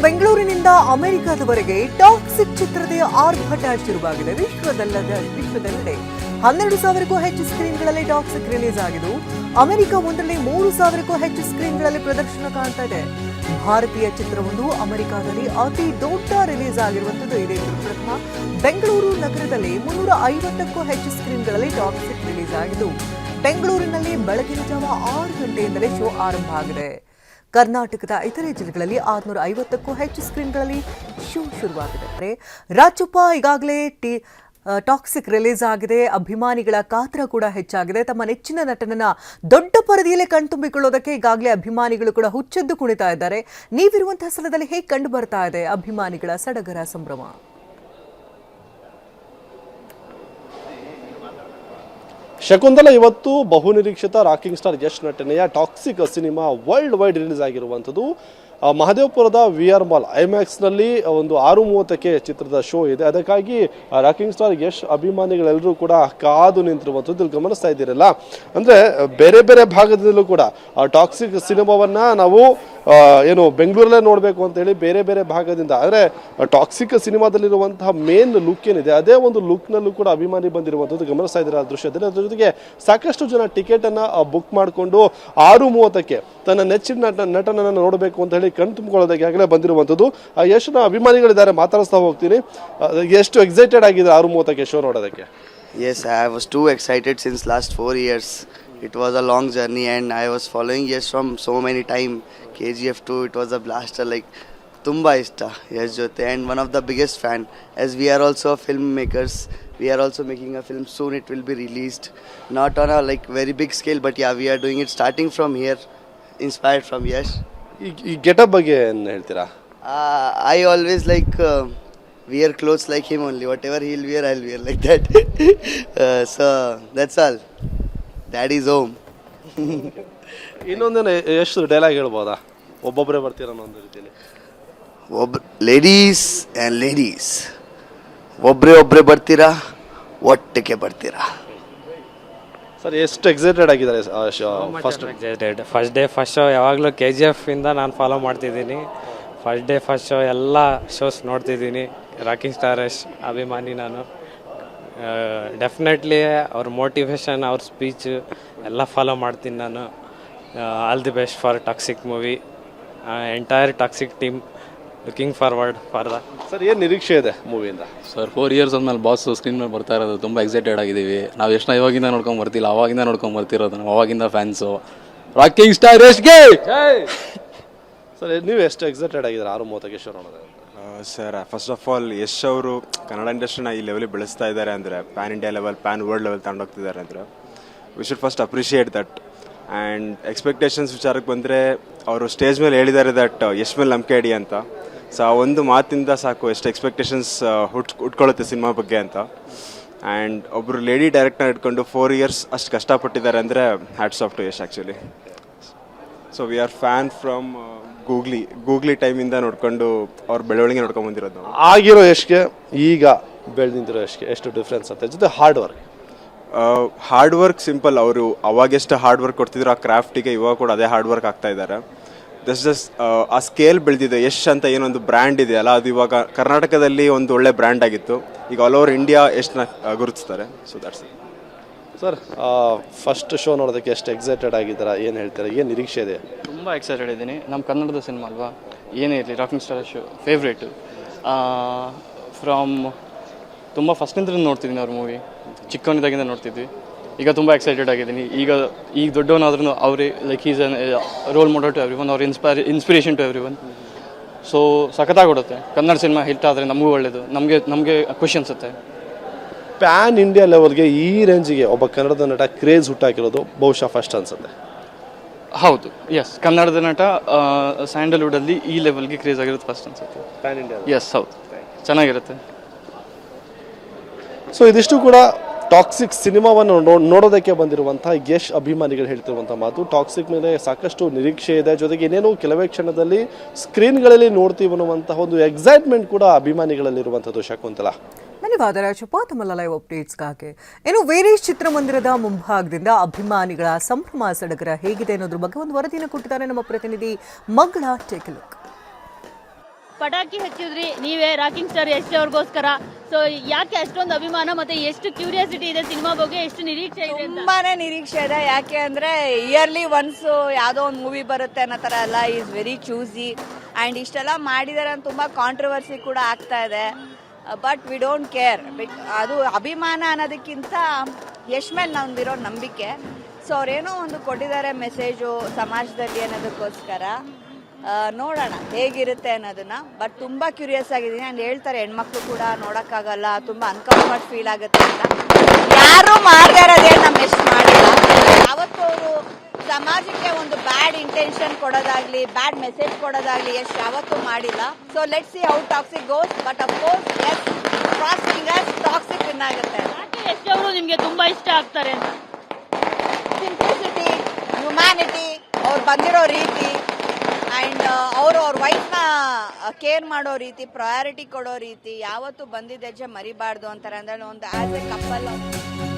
ಬೆಂಗಳೂರಿನಿಂದ ಅಮೆರಿಕದವರೆಗೆ ಟಾಕ್ಸಿಕ್ ಚಿತ್ರದ ಆರ್ಭಟ ಶುರುವಾಗಿದೆ. ವಿಶ್ವದೆಲ್ಲೆಡೆ 12,000ಕ್ಕೂ ಹೆಚ್ಚು ಸ್ಕ್ರೀನ್ಗಳಲ್ಲಿ ಟಾಕ್ಸಿಕ್ ರಿಲೀಸ್ ಆಗಿದ್ದು, ಅಮೆರಿಕ ಒಂದರಲ್ಲಿ 3,000ಕ್ಕೂ ಹೆಚ್ಚು ಸ್ಕ್ರೀನ್ಗಳಲ್ಲಿ ಪ್ರದರ್ಶನ ಕಾಣ್ತಾ ಇದೆ. ಭಾರತೀಯ ಚಿತ್ರವೊಂದು ಅಮೆರಿಕದಲ್ಲಿ ಅತಿ ದೊಡ್ಡ ರಿಲೀಸ್ ಆಗಿರುವಂತದ್ದು ಇದೇ ಪ್ರಥಮ. ಬೆಂಗಳೂರು ನಗರದಲ್ಲಿ 350ಕ್ಕೂ ಹೆಚ್ಚು ಸ್ಕ್ರೀನ್ಗಳಲ್ಲಿ ಟಾಕ್ಸಿಕ್ ರಿಲೀಸ್ ಆಗಿದ್ದು, ಬೆಂಗಳೂರಿನಲ್ಲಿ ಬೆಳಗಿನ ಜಾವ 6 ಗಂಟೆಯಿಂದಲೇ ಶೋ ಆರಂಭ ಆಗಿದೆ. ಕರ್ನಾಟಕದ ಇತರೆ ಜಿಲ್ಲೆಗಳಲ್ಲಿ 650ಕ್ಕೂ ಹೆಚ್ಚು ಸ್ಕ್ರೀನ್ಗಳಲ್ಲಿ ಶೋ ಶುರುವಾಗಿದೆ. ರಾಜಪ್ಪ ಈಗಾಗಲೇ ಟಾಕ್ಸಿಕ್ ರಿಲೀಸ್ ಆಗಿದೆ. ಅಭಿಮಾನಿಗಳ ಕಾತರ ಕೂಡ ಹೆಚ್ಚಾಗಿದೆ. ತಮ್ಮ ನೆಚ್ಚಿನ ನಟನನ್ನ ದೊಡ್ಡ ಪರದೆಯಲ್ಲೇ ಕಣ್ತುಂಬಿಕೊಳ್ಳೋದಕ್ಕೆ ಈಗಾಗಲೇ ಅಭಿಮಾನಿಗಳು ಕೂಡ ಹುಚ್ಚೆದ್ದು ಕುಣಿತಾ ಇದ್ದಾರೆ. ನೀವಿರುವಂತಹ ಸ್ಥಳದಲ್ಲಿ ಹೇಗೆ ಕಂಡು ಬರ್ತಾ ಇದೆ ಅಭಿಮಾನಿಗಳ ಸಡಗರ ಸಂಭ್ರಮ? ಶಕುಂತಲಾ, ಇವತ್ತು ಬಹುನಿರೀಕ್ಷಿತ ರಾಕಿಂಗ್ ಸ್ಟಾರ್ ಯಶ್ ನಟನೆಯ toxic cinema world wide release ಆಗಿರುವಂಥದ್ದು. ಮಹದೇವಪುರದ VR ಮಾಲ್ ಐಮ್ಯಾಕ್ಸ್ನಲ್ಲಿ ಒಂದು 6:30ಕ್ಕೆ ಚಿತ್ರದ ಶೋ ಇದೆ. ಅದಕ್ಕಾಗಿ ರಾಕಿಂಗ್ ಸ್ಟಾರ್ ಯಶ್ ಅಭಿಮಾನಿಗಳೆಲ್ಲರೂ ಕೂಡ ಕಾದು ನಿಂತಿರುವಂಥದ್ದು ಇಲ್ಲಿ ಗಮನಿಸ್ತಾ ಇದ್ದೀರಲ್ಲ. ಅಂದರೆ ಬೇರೆ ಬೇರೆ ಭಾಗದಲ್ಲೂ ಕೂಡ ಟಾಕ್ಸಿಕ್ ಸಿನಿಮಾವನ್ನು ನಾವು ಏನು ಬೆಂಗಳೂರಲ್ಲೇ ನೋಡಬೇಕು ಅಂತೇಳಿ ಬೇರೆ ಬೇರೆ ಭಾಗದಿಂದ, ಅಂದರೆ ಟಾಕ್ಸಿಕ್ ಸಿನಿಮಾದಲ್ಲಿರುವಂತಹ ಮೇನ್ ಲುಕ್ ಏನಿದೆ ಅದೇ ಒಂದು ಲುಕ್ನಲ್ಲೂ ಕೂಡ ಅಭಿಮಾನಿ ಬಂದಿರುವಂಥದ್ದು ಗಮನಿಸ್ತಾ ಇದ್ದಾರೆ ಆ ದೃಶ್ಯದಲ್ಲಿ. ಅದ್ರ ಜೊತೆಗೆ ಸಾಕಷ್ಟು ಜನ ಟಿಕೆಟನ್ನು ಬುಕ್ ಮಾಡಿಕೊಂಡು 6:30ಕ್ಕೆ ತನ್ನ ನೆಚ್ಚಿನ ನಟನನ್ನು ನೋಡಬೇಕು ಅಂತ ಹೇಳಿ ಕಣ್ ತುಂಬಿಕೊಳ್ಳೋದಕ್ಕೆ ಆಗಲೇ ಬಂದಿರುವಂಥದ್ದು. ಯಶ್ನ ಅಭಿಮಾನಿಗಳಿದ್ದಾರೆ, ಮಾತಾಡಿಸ್ತಾ ಹೋಗ್ತೀನಿ. ಎಷ್ಟು ಎಕ್ಸೈಟೆಡ್ ಆಗಿದೆ 6:30ಕ್ಕೆ ಶೋ ನೋಡೋದಕ್ಕೆ? Yes, I was too excited since last 4 years. It was a long journey and I was following Yash from so many time. KGF 2, it was a blaster, like tumba ishta Yash jote, and one of the biggest fan, as we are also filmmakers. We are also making a film soon. It will be released, not on a like very big scale, but yeah, we are doing it starting from here, inspired from Yash. ಈ getup ಬಗ್ಗೆ ಏನು ಹೇಳ್ತೀರಾ? I always like wear clothes like him only. Whatever he'll wear, I'll wear like that. So that's all. Daddy's home. ಇನ್ನೊಂದೇನು ಎಷ್ಟು dialogue ಹೇಳ್ಬೋದಾ? ಒಬ್ಬೊಬ್ಬರೇ ಬರ್ತೀರ ಅನ್ನೋ ಒಂದು ರೀತಿಯಲ್ಲಿ. ಲೇಡೀಸ್ ಆ್ಯಂಡ್ ಲೇಡೀಸ್, ಒಬ್ಬರೇ ಬರ್ತೀರಾ, ಒಟ್ಟಿಗೆ ಬರ್ತೀರಾ. ಸರ್, ಎಷ್ಟು ಎಕ್ಸೈಟೆಡ್ ಆಗಿದ್ದಾರೆ ಫಸ್ಟ್ ಡೇ ಫಸ್ಟ್ ಶೋ? ಯಾವಾಗಲೂ KGF ಇಂದ ನಾನು ಫಾಲೋ ಮಾಡ್ತಿದ್ದೀನಿ. ಫಸ್ಟ್ ಡೇ ಫಸ್ಟ್ ಶೋ ಎಲ್ಲ ಶೋಸ್ ನೋಡ್ತಿದ್ದೀನಿ. ರಾಕಿಂಗ್ ಸ್ಟಾರ್ ಯಶ್ ಅಭಿಮಾನಿ ನಾನು. ಡೆಫಿನೆಟ್ಲಿ ಅವ್ರ ಮೋಟಿವೇಶನ್, ಅವ್ರ ಸ್ಪೀಚ್ ಎಲ್ಲ ಫಾಲೋ ಮಾಡ್ತೀನಿ ನಾನು. All the best for toxic movie. Entire toxic team looking forward for the. Sir, ಏನು ನಿರೀಕ್ಷೆ ಇದೆ ಮೂವಿಯಿಂದ? ಸರ್, 4 ಇಯರ್ಸ್ ಆದ್ಮೇಲೆ ಬಾಸ್ ಸ್ಕ್ರೀನ್ ಮೇಲೆ ಬರ್ತಾ ಇರೋದು ತುಂಬ ಎಕ್ಸೈಟೆಡ್ ಆಗಿದ್ದೀವಿ. ನಾವು ಎಷ್ಟು ಇವಾಗಿಂದ ನೋಡ್ಕೊಂಡು ಬರ್ತಿಲ್ಲ, ಅವಾಗಿಂದ ನೋಡ್ಕೊಂಡು ಬರ್ತಿರೋದು ನಾವು, ಅವಾಗಿಂದ ಫ್ಯಾನ್ಸು. ರಾಕಿಂಗ್ ಸ್ಟಾರ್ ಯಶ್ಗೆ ಸರ್, ನೀವು ಎಷ್ಟು ಎಕ್ಸೈಟೆಡ್ ಆಗಿದ್ದಾರೆ 6:30ಕ್ಕೆ ಶೋ ನೋಡೋದು? Sir, first of all Yash ಅವರು ಕನ್ನಡ ಇಂಡಸ್ಟ್ರಿನ ಈ ಲೆವೆಲಿಗೆ ಬೆಳೆಸ್ತಾ ಇದ್ದಾರೆ ಅಂದರೆ, pan India level, pan world level ತಗೊಂಡೋಗ್ತಿದ್ದಾರೆ ಅಂದರೆ, we should first appreciate that. And expectations ವಿಚಾರಕ್ಕೆ ಬಂದರೆ, ಅವರು ಸ್ಟೇಜ್ ಮೇಲೆ ಹೇಳಿದ್ದಾರೆ ದಟ್ ಯಶ್ ಮೇಲೆ ನಂಬಿಕೆ ಇಡಿ ಅಂತ. ಸೊ ಆ ಒಂದು ಮಾತಿಂದ ಸಾಕು ಎಷ್ಟು ಎಕ್ಸ್ಪೆಕ್ಟೇಷನ್ಸ್ ಹುಟ್ಕೊಳ್ಳುತ್ತೆ ಸಿನಿಮಾ ಬಗ್ಗೆ ಅಂತ. ಆ್ಯಂಡ್ ಒಬ್ಬರು ಲೇಡಿ ಡೈರೆಕ್ಟರ್ ಇಟ್ಕೊಂಡು 4 ಇಯರ್ಸ್ ಅಷ್ಟು ಕಷ್ಟಪಟ್ಟಿದ್ದಾರೆ ಅಂದರೆ hats off to Yash actually. So we are fan from Googly ಟೈಮಿಂದ ನೋಡ್ಕೊಂಡು ಅವ್ರ ಬೆಳವಣಿಗೆ ನೋಡ್ಕೊಂಡು ಬಂದಿರೋದು. ಆಗಿರೋ ಯಶ್ಗೆ ಈಗ ಬೆಳೆದು ನಿಂತಿರೋ ಯಶ್ಗೆ ಎಷ್ಟು ಡಿಫ್ರೆನ್ಸ್ ಅಂತ? ಜೊತೆ ಹಾರ್ಡ್ ವರ್ಕ್ ಸಿಂಪಲ್. ಅವರು ಅವಾಗೆಷ್ಟು ಹಾರ್ಡ್ ವರ್ಕ್ ಕೊಡ್ತಿದ್ರು ಆ ಕ್ರಾಫ್ಟಿಗೆ, ಇವಾಗ ಕೂಡ ಅದೇ ಹಾರ್ಡ್ ವರ್ಕ್ ಆಗ್ತಾ ಇದ್ದಾರೆ. ಜಸ್ಟ್ ಆ ಸ್ಕೇಲ್ ಬೆಳೆದಿದೆ. ಯಶ್ ಅಂತ ಏನೊಂದು ಬ್ರ್ಯಾಂಡ್ ಇದೆಯಲ್ಲ, ಅದು ಇವಾಗ ಕರ್ನಾಟಕದಲ್ಲಿ ಒಂದು ಒಳ್ಳೆ ಬ್ರ್ಯಾಂಡ್ ಆಗಿತ್ತು, ಈಗ ಆಲ್ ಓವರ್ ಇಂಡಿಯಾ ಯಶ್ನ ಗುರುತಿಸ್ತಾರೆ. So that's it. Sir, first show ನೋಡೋದಕ್ಕೆ ಎಷ್ಟು ಎಕ್ಸೈಟೆಡ್ ಆಗಿದ್ದೀರಾ? ಏನು ಹೇಳ್ತೀರಾ? ಏನು ನಿರೀಕ್ಷೆ ಇದೆ? ತುಂಬ ಎಕ್ಸೈಟೆಡ್ ಇದ್ದೀನಿ. ನಮ್ಮ ಕನ್ನಡದ ಸಿನಿಮಾ ಅಲ್ವಾ, ಏನೇ ಇರಲಿ rocking star show favourite. From ತುಂಬ ಫಸ್ಟ್ನಿಂದ ನೋಡ್ತಿದ್ದೀನಿ ಅವ್ರ ಮೂವಿ, ಚಿಕ್ಕವನಿದ್ದಾಗಿಂದ ನೋಡ್ತಿದ್ವಿ. ಈಗ ತುಂಬ ಎಕ್ಸೈಟೆಡ್ ಆಗಿದ್ದೀನಿ. ಈಗ ದೊಡ್ಡವನಾದ್ರೂ ಅವರೇ like is an role model to everyone, ಅವ್ರ inspiration to everyone. So ಸಖತ್ತಾಗಿಬಿಡುತ್ತೆ. ಕನ್ನಡ ಸಿನಿಮಾ ಹಿಟ್ ಆದರೆ ನಮಗೂ ಒಳ್ಳೆಯದು, ನಮಗೆ ಖುಷಿ ಅನಿಸುತ್ತೆ. ಪ್ಯಾನ್ ಇಂಡಿಯಾ ಲೆವೆಲ್ಗೆ ಈ ರೇಂಜಿಗೆ ಒಬ್ಬ ಕನ್ನಡದ ನಟ ಕ್ರೇಜ್ ಹುಟ್ಟಾಕಿರೋದು ಬಹುಶಃ ಫಸ್ಟ್ ಅನ್ಸುತ್ತೆ. ಹೌದು, ಎಸ್, ಕನ್ನಡದ ನಟ ಸ್ಯಾಂಡಲ್ವುಡಲ್ಲಿ ಈ ಲೆವೆಲ್ಗೆ ಕ್ರೇಜ್ ಆಗಿರೋದು ಫಸ್ಟ್ ಅನ್ಸುತ್ತೆ ಪ್ಯಾನ್ ಇಂಡಿಯಾ. ಎಸ್, ಹೌದು, ಚೆನ್ನಾಗಿರುತ್ತೆ. ಸೊ ಇದಿಷ್ಟು ಕೂಡ ಟಾಕ್ಸಿಕ್ ಸಿನಿಮಾವನ್ನು ನೋಡೋದಕ್ಕೆ ಬಂದಿರುವಂತಹ ಯಶ್ ಅಭಿಮಾನಿಗಳು ಹೇಳ್ತಿರುವಂಥ ಮಾತು. ಟಾಕ್ಸಿಕ್ ಮೇಲೆ ಸಾಕಷ್ಟು ನಿರೀಕ್ಷೆ ಇದೆ, ಜೊತೆಗೆ ಇನ್ನೇನು ಕೆಲವೇ ಕ್ಷಣದಲ್ಲಿ ಸ್ಕ್ರೀನ್ಗಳಲ್ಲಿ ನೋಡ್ತೀವಿ ಅನ್ನುವಂತಹ ಒಂದು ಎಕ್ಸೈಟ್ಮೆಂಟ್ ಕೂಡ ಅಭಿಮಾನಿಗಳಲ್ಲಿರುವಂಥದ್ದು. ಶಕುಂತಲಾ, ಧನ್ಯವಾದ ರಾಜಪ್ಪ ತಮ್ಮ ಲೈವ್ ಅಪ್ಡೇಟ್ಸ್ಗಾಗಿ. ಇನ್ನು ವೀರೇಶ್ ಚಿತ್ರಮಂದಿರದ ಮುಂಭಾಗದಿಂದ ಅಭಿಮಾನಿಗಳ ಸಂಭ್ರಮ ಸಡಗರ ಹೇಗಿದೆ ಅನ್ನೋದ್ರ ಬಗ್ಗೆ ಒಂದು ವರದಿಯನ್ನು ಕೊಟ್ಟಿದ್ದಾರೆ ನಮ್ಮ ಪ್ರತಿನಿಧಿ ಮಂಗಳ. Take A look. ಪಟಾಕಿ ಹಚ್ಚಿದ್ರಿ ನೀವೇ ರಾಕಿಂಗ್ ಸ್ಟಾರ್ ಯಶ್ ಅವ್ರಿಗೋಸ್ಕರ. ಸೊ ಯಾಕೆ ಅಷ್ಟೊಂದು ಅಭಿಮಾನ ಮತ್ತೆ ಎಷ್ಟು ಕ್ಯೂರಿಯಾಸಿಟಿ ಇದೆ ಸಿನಿಮಾ ಬಗ್ಗೆ, ಎಷ್ಟು ನಿರೀಕ್ಷೆ ಇದೆ ಅಂತ? ತುಂಬಾನೇ ನಿರೀಕ್ಷೆ ಇದೆ. ಯಾಕೆ ಅಂದ್ರೆ ಇಯರ್ಲಿ ಒನ್ಸ್ ಯಾವುದೋ ಒಂದು ಮೂವಿ ಬರುತ್ತೆ ಅನ್ನೋ ಥರ ಎಲ್ಲ ಈಸ್ ವೆರಿ ಚೂಸಿ. ಆ್ಯಂಡ್ ಇಷ್ಟೆಲ್ಲ ಮಾಡಿದ್ದಾರೆ ಅಂತ ತುಂಬ ಕಾಂಟ್ರವರ್ಸಿ ಕೂಡ ಆಗ್ತಾ ಇದೆ. But we don't care. ಅದು ಅಭಿಮಾನ ಅನ್ನೋದಕ್ಕಿಂತ ಯಶ್ ಮೇಲೆ ನಮ್ದಿರೋ ನಂಬಿಕೆ. ಸೊ ಅವ್ರೇನೋ ಒಂದು ಕೊಟ್ಟಿದ್ದಾರೆ ಮೆಸೇಜು ಸಮಾಜದಲ್ಲಿ ಅನ್ನೋದಕ್ಕೋಸ್ಕರ. ನೋಡೋಣ ಹೇಗಿರುತ್ತೆ ಅನ್ನೋದನ್ನ. ಬಟ್ ತುಂಬ ಕ್ಯೂರಿಯಸ್ ಆಗಿದ್ದೀನಿ. ನಾನು ಹೇಳ್ತಾರೆ ಹೆಣ್ಮಕ್ಳು ಕೂಡ ನೋಡೋಕ್ಕಾಗಲ್ಲ, ತುಂಬ ಅನ್ಕಂಫರ್ಟ್ ಫೀಲ್ ಆಗುತ್ತೆ ಅಂತ. ಯಾರು ಮಾಡದೇ ಇರೋದೇ ನಮ್ಮ ಎಷ್ಟು ಮಾಡಿಲ್ಲ. ಯಾವತ್ತೂ ಅವರು ಸಮಾಜಕ್ಕೆ ಒಂದು ಬ್ಯಾಡ್ ಇಂಟೆನ್ಷನ್ ಕೊಡೋದಾಗ್ಲಿ, ಬ್ಯಾಡ್ ಮೆಸೇಜ್ ಕೊಡೋದಾಗ್ಲಿ ಎಷ್ಟು ಯಾವತ್ತೂ ಮಾಡಿಲ್ಲ. So let's see how toxic goes. But of course S cross fingers toxic win ಆಗುತ್ತೆ. ಯಾಕೆ ಯಶ್ ಅವರು ನಿಮ್ಗೆ ತುಂಬಾ ಇಷ್ಟ ಆಗ್ತಾರೆ ಅಂತ? ಸಿಂಪ್ಲಿಸಿಟಿ, ಹ್ಯುಮ್ಯಾನಿಟಿ, ಅವ್ರು ಬಂದಿರೋ ರೀತಿ ಆ್ಯಂಡ್ ಅವರು ಅವ್ರ ವೈಫ್ನ ಕೇರ್ ಮಾಡೋ ರೀತಿ, ಪ್ರಯಾರಿಟಿ ಕೊಡೋ ರೀತಿ, ಯಾವತ್ತೂ ಬಂದಿದ್ದ ಹೆಜ್ಜೆ ಮರಿಬಾರ್ದು ಅಂತಾರೆ. ಅಂದರೆ ಒಂದು ಆಸ್ ಎ ಕಪಲ್